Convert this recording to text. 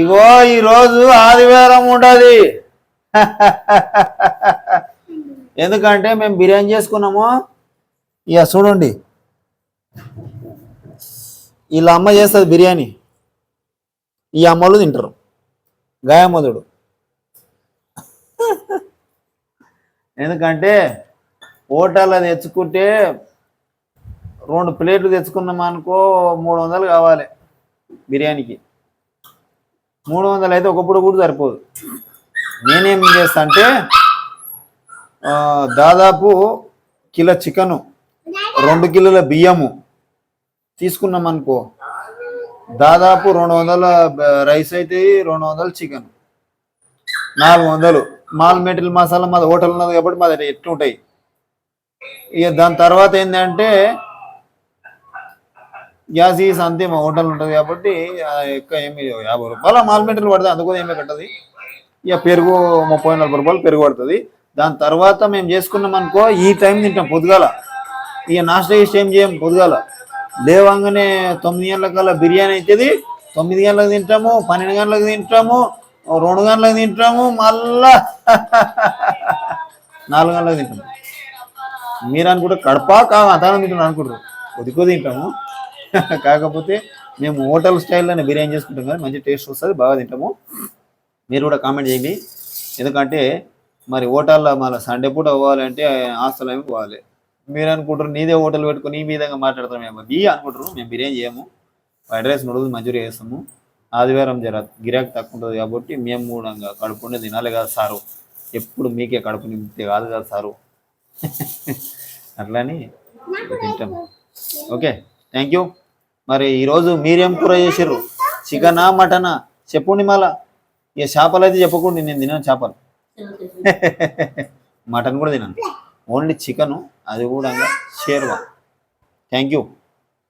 ఇగో ఈరోజు ఆదివారం ఉంటుంది. ఎందుకంటే మేము బిర్యానీ చేసుకున్నాము. ఇక చూడండి, వీళ్ళ అమ్మ చేస్తుంది బిర్యానీ, ఈ అమ్మలు తింటారు. గాయమదుడు ఎందుకంటే హోటల్లో తెచ్చుకుంటే 2 ప్లేట్లు తెచ్చుకున్నాం అనుకో 300 కావాలి బిర్యానీకి. 300 అయితే ఒకప్పుడు కూడా సరిపోదు. నేనేం చేస్తా అంటే దాదాపు కిలో చికెను, 2 కిలోల బియ్యము తీసుకున్నాం అనుకో, దాదాపు 200 రైస్ అయితే 200 చికెన్, 400 మాల్ మెటీరియల్ మసాలా. మాది హోటల్ ఉన్నది కాబట్టి మాది ఎట్లుంటాయి. ఇక దాని తర్వాత ఏంటంటే గ్యాస్ గీస్ అంతే, మా హోటల్ ఉంటుంది కాబట్టి ఎక్కువ ఏమి 50 రూపాయలు మాల్ మెటీరియల్ పడుతుంది, అందుకో ఏమీ కట్టదు. ఇక పెరుగు 30-40 రూపాయలు పెరుగు పడుతుంది. దాని తర్వాత మేము చేసుకున్నాం అనుకో ఈ టైం తింటాం పొద్దుగాల. ఇక నాస్టా చేసి ఏం చేయం, పొద్దుగాల లేవంగానే 9 గంటలకల్లా బిర్యానీ అవుతుంది. 9 గంటలకు తింటాము, 12 గంటలకు తింటాము, 2 గంటలకు తింటాము, మళ్ళా 4 గంటలకు తింటాము. మీరు అనుకుంటే కడపా కాదు అతానం తింటాం అనుకుంటారు, కొద్ది తింటాము. కాకపోతే మేము హోటల్ స్టైల్లోనే బిర్యానీ చేసుకుంటాం కానీ మంచి టేస్ట్ వస్తుంది, బాగా తింటాము. మీరు కూడా కామెంట్ చేయండి. ఎందుకంటే మరి హోటల్లో మళ్ళీ సండే పూట పోవాలంటే హాస్టల్ ఏమి పోవాలి. మీరు అనుకుంటారు నీదే హోటల్ పెట్టుకుని ఈ విధంగా మాట్లాడతాం మేము అనుకుంటారు. మేము బిర్యానీ చేయము, ఫ్రైడ్ రైస్ నూడిల్స్ మంచూరియా చేస్తాము. ఆదివారం జర గిరాకీ తక్కువ ఉంటుంది కాబట్టి మేము కూడా కడుపునే తినాలి కదా సారు, ఎప్పుడు మీకే కడుపు నింపితే కాదు కదా సారు. అట్లని తింటాము. Okay, thank you. మరి ఈరోజు మీరేం కూర చేసారు? చికెనా మటనా చెప్పండి. మళ్ళా ఇక చేపలు అయితే చెప్పకుండా, నేను తినాను చేపలు. మటన్ కూడా తినాను, ఓన్లీ చికెను, అది కూడా షేర్వా. Thank you.